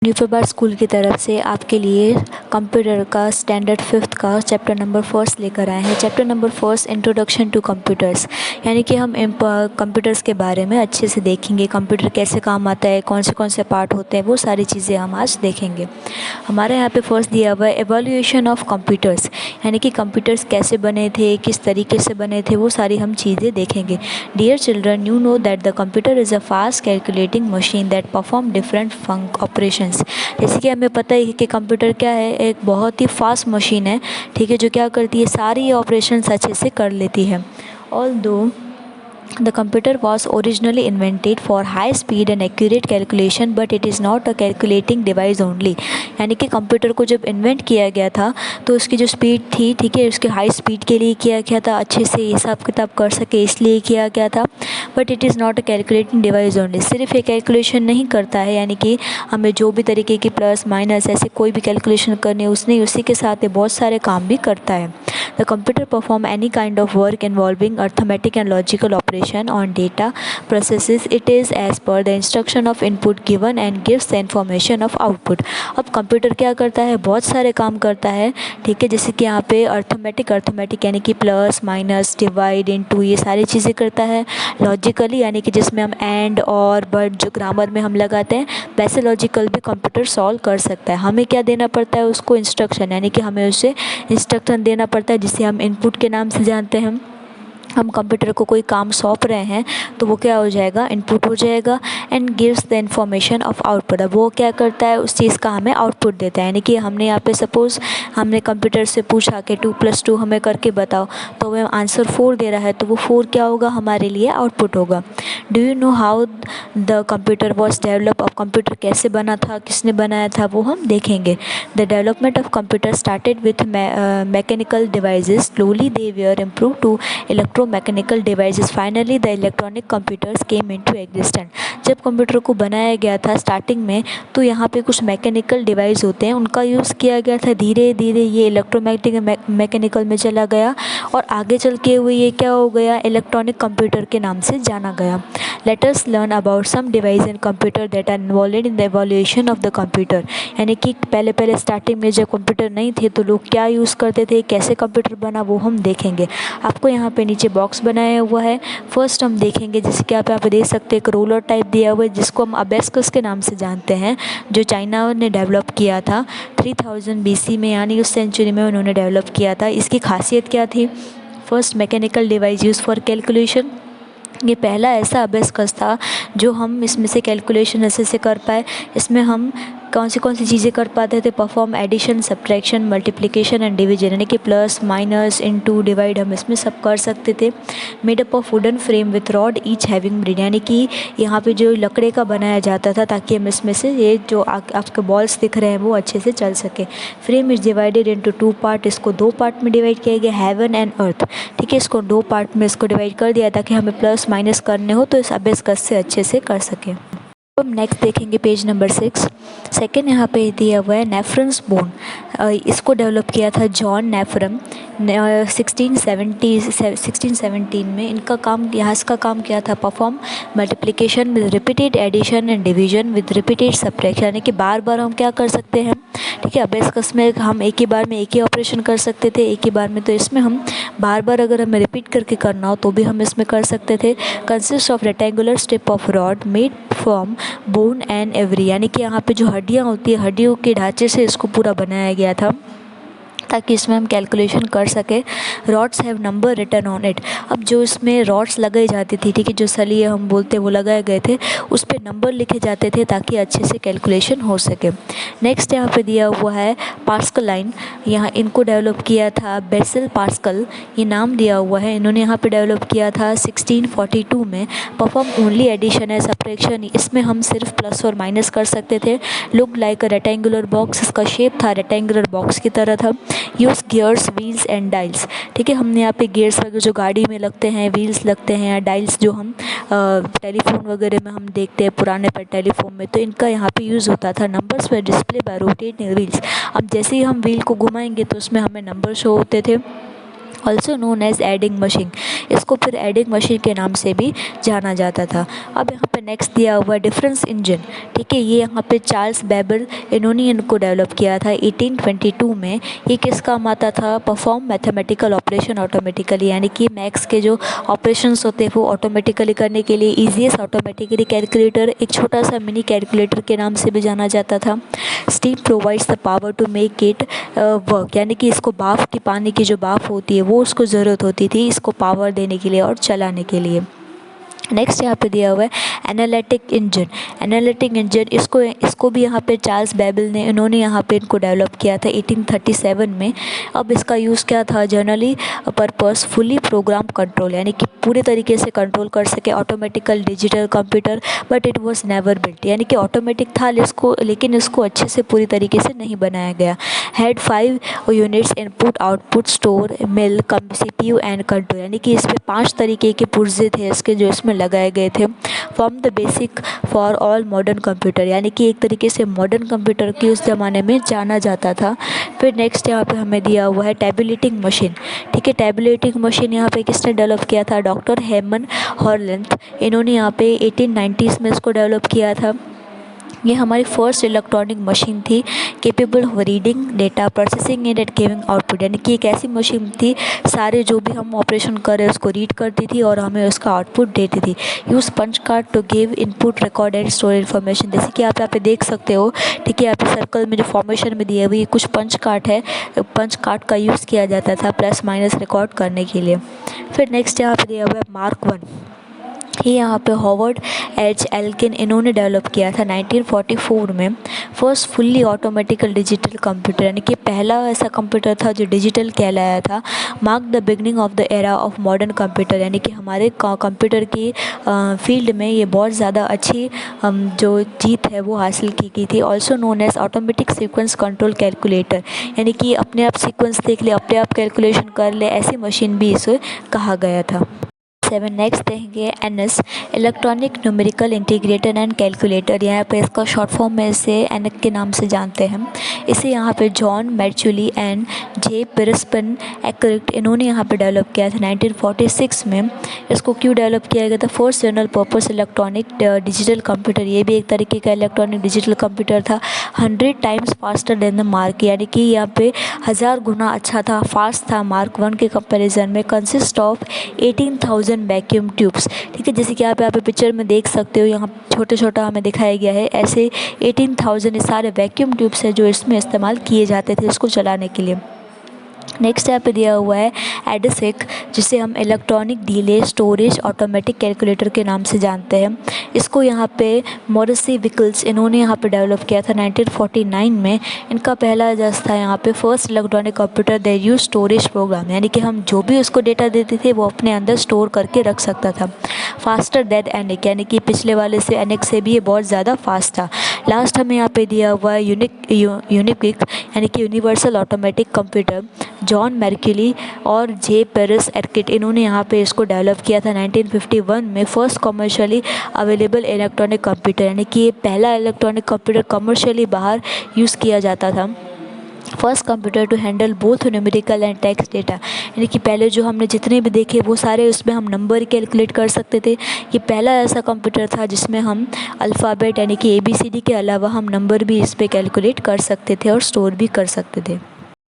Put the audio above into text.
न्यूफेबार school की तरफ से आपके लिए कंप्यूटर का स्टैंडर्ड 5th का चैप्टर नंबर 1 लेकर आए हैं। Chapter number 1 introduction to computers, यानी कि हम कंप्यूटर्स के बारे में अच्छे से देखेंगे। कंप्यूटर कैसे काम आता है, कौन से पार्ट होते हैं, वो सारी चीज़ें हम आज देखेंगे। हमारे यहाँ पे फर्स्ट दिया हुआ है एवोल्यूशन ऑफ कंप्यूटर्स, यानी कि कंप्यूटर्स कैसे बने थे, किस तरीके से बने थे, वो सारी हम चीज़ें देखेंगे। Dear children, you know that the computer is a fast calculating machine that perform different operations. जैसे कि हमें पता है कि कंप्यूटर क्या है, एक बहुत ही फास्ट मशीन है, ठीक है, जो क्या करती है, सारी ऑपरेशंस अच्छे से कर लेती है। Although the computer was originally invented for high speed and accurate calculation, but it is not a calculating device only। यानी कि कंप्यूटर को जब इन्वेंट किया गया था तो उसकी जो स्पीड थी, ठीक है, उसके हाई स्पीड के लिए किया गया था, अच्छे से हिसाब किताब कर सके इसलिए किया गया था। But it is not a calculating device only, सिर्फ ये कैलकुलेशन नहीं करता है, यानी कि हमें जो भी तरीके की प्लस माइनस ऐसे कोई भी कैलकुलेशन करनी है उसने उसी के साथ ये बहुत सारे काम भी करता है। The computer perform any kind of work involving arithmetic and logical operation on data processes it is as per the instruction of input given and gives the information of output. अब कंप्यूटर क्या करता है, बहुत सारे काम करता है, ठीक है, जैसे कि यहाँ पे अर्थमेटिक यानी कि प्लस माइनस डिवाइड इनटू ये सारी चीज़ें करता है। लॉजिकली यानी कि जिसमें हम एंड और बट जो ग्रामर में हम लगाते हैं वैसे लॉजिकल भी कंप्यूटर सॉल्व कर सकता है। हमें क्या देना पड़ता है उसको, इंस्ट्रक्शन, यानी कि हमें उसे इंस्ट्रक्शन देना पड़ता है जिसे हम इनपुट के नाम से जानते हैं। हम कंप्यूटर को कोई काम सौंप रहे हैं तो वो क्या हो जाएगा, इनपुट हो जाएगा। And gives the information of output, अब वो क्या करता है, उस चीज़ का हमें आउटपुट देता है। यानी कि हमने यहाँ पे सपोज़ हमने कंप्यूटर से पूछा कि 2+2 हमें करके बताओ, तो वह आंसर 4 दे रहा है, तो वो 4 क्या होगा, हमारे लिए आउटपुट होगा। Do you know how the computer was develop, अब कंप्यूटर कैसे बना था, किसने बनाया था, वो हम देखेंगे। The development of computer started with mechanical devices, slowly they were improve to electromechanical devices, finally the electronic computers came into existence. जब कंप्यूटर को बनाया गया था स्टार्टिंग में तो यहाँ पे कुछ मैकेनिकल डिवाइस होते हैं उनका यूज़ किया गया था, धीरे धीरे ये इलेक्ट्रोमैग्नेटिक मैकेनिकल में चला गया और आगे चल के हुए ये क्या हो गया, इलेक्ट्रॉनिक कंप्यूटर के नाम से जाना गया। Let us learn about some device in computer that are involve in the evolution of the computer. यानी कि पहले स्टार्टिंग में जब कंप्यूटर नहीं थे तो लोग क्या यूज़ करते थे, कैसे कंप्यूटर बना, वो हम देखेंगे। आपको यहाँ पे नीचे बॉक्स बनाया हुआ है। फर्स्ट हम देखेंगे, जैसे कि आप यहाँ पे देख सकते हैं, एक रोलर टाइप दिया हुआ है जिसको हम अबेस्कस के नाम से जानते हैं, जो चाइना ने डेवलप किया था 3000 BC में, यानी उस सेंचुरी में उन्होंने डेवलप किया था। इसकी खासियत क्या थी, first mechanical device use for calculation, ये पहला ऐसा अबेस्कस था जो हम इसमें से कैलकुलेशन ऐसे से कर पाए। इसमें हम कौन सी चीज़ें कर पाते थे, perform addition, subtraction, multiplication and division, यानी कि प्लस माइनस इनटू डिवाइड हम इसमें सब कर सकते थे। Made up of wooden frame with rod each having bread, यानी कि यहाँ पे जो लकड़े का बनाया जाता था ताकि हम इसमें से ये जो आपके बॉल्स दिख रहे हैं वो अच्छे से चल सके। Frame is divided into 2 part, इसको 2 पार्ट में डिवाइड किया गया, हेवन एंड अर्थ, ठीक है, इसको 2 पार्ट में इसको डिवाइड कर दिया ताकि हमें प्लस माइनस करने हो तो इस अबेस्कस से अच्छे से कर सकें। अब नेक्स्ट देखेंगे पेज नंबर 6। सेकेंड यहाँ पे दिया हुआ है नेफ्रॉन्स बोन, इसको डेवलप किया था जॉन नेफ्रम 1617 में। इनका काम, यहाँ इसका काम क्या था, perform multiplication with repeated addition and division with repeated subtraction, यानी कि बार बार हम क्या कर सकते हैं, ठीक है, अबेस्कस में हम एक ही बार में एक ही ऑपरेशन कर सकते थे एक ही बार में, तो इसमें हम बार बार अगर हमें रिपीट करके करना हो तो भी हम इसमें कर सकते थे। Consist of rectangular strip of rod made from bone and every, यानी कि यहाँ पे जो हड्डियाँ होती है हड्डियों के ढांचे से इसको पूरा बनाया गया था ताकि इसमें हम कैलकुलेशन कर सके। Rods have number written on it, अब जो इसमें रॉड्स लगाई जाती थी, ठीक है, जो सलिए हम बोलते वो लगाए गए थे, उस पर नंबर लिखे जाते थे ताकि अच्छे से कैलकुलेशन हो सके। नेक्स्ट यहाँ पे दिया हुआ है पास्कल लाइन, यहाँ इनको डेवलप किया था बेसल पास्कल, ये नाम दिया हुआ है, इन्होंने यहाँ पे डेवलप किया था 1642 में। परफॉर्म ओनली एडिशन है, सब्ट्रैक्शन, इसमें हम सिर्फ प्लस और माइनस कर सकते थे। Look like a rectangular box, इसका शेप था रेक्टेंगुलर बॉक्स की तरह था। यूज़ गियर्स, व्हील्स एंड डाइल्स, ठीक है, हमने यहाँ पे गियर्स वगैरह जो गाड़ी में लगते हैं, व्हील्स लगते हैं, डाइल्स जो हम टेलीफोन वगैरह में हम देखते हैं पुराने पर टेलीफोन में, तो इनका यहाँ पे यूज़ होता था। नंबर्स पर डिस्प्ले बाय रोटेटिंग व्हील्स, अब जैसे ही हम व्हील को घुमाएंगे तो उसमें हमें नंबर शो होते थे also known as adding machine. इसको फिर एडिंग मशीन के नाम से भी जाना जाता था। अब यहाँ पे नेक्स्ट दिया हुआ डिफरेंस इंजन, ठीक है। ये यहाँ पे चार्ल्स बेबल इन्होंने इनको डेवलप किया था 1822 में। ये किस काम आता था? परफॉर्म मैथमेटिकल ऑपरेशन ऑटोमेटिकली, यानी कि मैथ्स के जो ऑपरेशंस होते हैं वो ऑटोमेटिकली करने के लिए ईजीएस्ट ऑटोमेटिकली कैलकुलेटर, एक छोटा सा मिनी कैलकुलेटर के नाम से भी जाना जाता था। Steam provides the power to make it work, यानी कि इसको भाप की, पानी की जो भाप होती है वो उसको ज़रूरत होती थी इसको पावर देने के लिए और चलाने के लिए। नेक्स्ट यहाँ पे दिया हुआ है एनालिटिक इंजन। एनालिटिक इंजन इसको भी यहाँ पे चार्ल्स बेबल ने इन्होंने यहाँ पे इनको डेवलप किया था 1837 में। अब इसका यूज़ क्या था? Generally purpose fully program control, यानी कि पूरे तरीके से कंट्रोल कर सके automatically digital computer, but it was never built, यानी कि ऑटोमेटिक था लेकिन इसको अच्छे से पूरी तरीके से नहीं बनाया गया। Had 5 units input output store mill CPU and control, यानी कि इसमें 5 तरीके के पुर्जे थे इसके जो इसमें लगाए गए थे। Form the basic for all modern computer, यानी कि एक तरीके से मॉडर्न कंप्यूटर की उस ज़माने में जाना जाता था। फिर नेक्स्ट यहाँ पे हमें दिया हुआ है टैबुलेटिंग मशीन, ठीक है। टैबुलेटिंग मशीन यहाँ पे किसने डेवलप किया था? डॉक्टर हेमन हॉलैंड, इन्होंने यहाँ पे 1890s में इसको डेवलप किया था। ये हमारी फर्स्ट इलेक्ट्रॉनिक मशीन थी capable of reading data, processing and giving output, यानी कि एक ऐसी मशीन थी सारे जो भी हम ऑपरेशन कर रहे हैं उसको रीड करती थी और हमें उसका आउटपुट देती थी। Use punch card to give input record and store information, जैसे कि आप यहाँ पे देख सकते हो, ठीक है। यहाँ पे सर्कल में जो फॉर्मेशन में दिए हुए कुछ पंच कार्ड है, पंच कार्ड का यूज़ किया जाता था प्लस माइनस रिकॉर्ड करने के लिए। फिर नेक्स्ट यहाँ पे दिया हुआ है मार्क 1। ये यहाँ पे हॉवर्ड एच एल्किन इन्होंने डेवलप किया था 1944 में। First fully automatically digital computer, यानी कि पहला ऐसा कंप्यूटर था जो डिजिटल कहलाया था। Mark the beginning of the era of modern computer, यानी कि हमारे कंप्यूटर की फील्ड में ये बहुत ज़्यादा अच्छी जो जीत है वो हासिल की गई थी। Also known as automatic sequence control calculator, यानी कि अपने आप सीक्वेंस देख ले, अपने आप कैलकुलेशन कर ले, ऐसी मशीन भी इसे कहा गया था। 7 नेक्स्ट देखेंगे NS, electronic numerical integrator and calculator. यहाँ पे इसका शॉर्ट फॉर्म में इसे एनएक के नाम से जानते हैं। इसे यहाँ पे जॉन मैर्चुली एंड जे पिरस्पन एक्रिक्ट इन्होंने यहाँ पे डेवलप किया था 1946 में। इसको क्यों डेवलप किया गया था? First general purpose electronic digital computer, ये भी एक तरीके का इलेक्ट्रॉनिक डिजिटल कंप्यूटर था। 100 times faster than the mark, यानी कि यहाँ पे 1000 गुना अच्छा था, फास्ट था मार्क 1 के कंपेरिजन में। कंसिस्ट ऑफ 18,000 वैक्यूम ट्यूब्स, ठीक है। जैसे कि आप यहाँ पे पिक्चर में देख सकते हो, यहाँ छोटे छोटा हमें दिखाया गया है, ऐसे 18,000 सारे वैक्यूम ट्यूब्स हैं जो इसमें इस्तेमाल किए जाते थे इसको चलाने के लिए। नेक्स्ट यहाँ पे दिया हुआ है एडिसिक, जिसे हम electronic delay storage automatic calculator के नाम से जानते हैं। इसको यहाँ पे मॉरिसी विकल्स इन्होंने यहाँ पे डेवलप किया था 1949 में। इनका पहला जस्ट था यहाँ पे first electronic computer that use storage program, यानी कि हम जो भी उसको डेटा देते थे वो अपने अंदर स्टोर करके रख सकता था। फास्टर दैट एनिक, यानी कि पिछले वाले से एनिक से भी ये बहुत ज़्यादा फास्ट था। लास्ट हमें यहाँ पे दिया हुआ है यूनिक यानी कि यूनिवर्सल ऑटोमेटिक कंप्यूटर। जॉन मैर्क्यूरी और जे पेरिस एक्रिट इन्होंने यहाँ पे इसको डेवलप किया था 1951 में। First commercially available electronic computer, यानी कि ये पहला इलेक्ट्रॉनिक कंप्यूटर कमर्शियली बाहर यूज़ किया जाता था। First computer to handle both numerical and text data, यानी कि पहले जो हमने जितने भी देखे वो सारे उसमें हम नंबर कैलकुलेट कर सकते थे। ये पहला ऐसा कंप्यूटर था जिसमें हम अल्फ़ाबेट यानी कि ABCD के अलावा हम नंबर भी इस पर कैलकुलेट कर सकते थे और स्टोर भी कर सकते थे।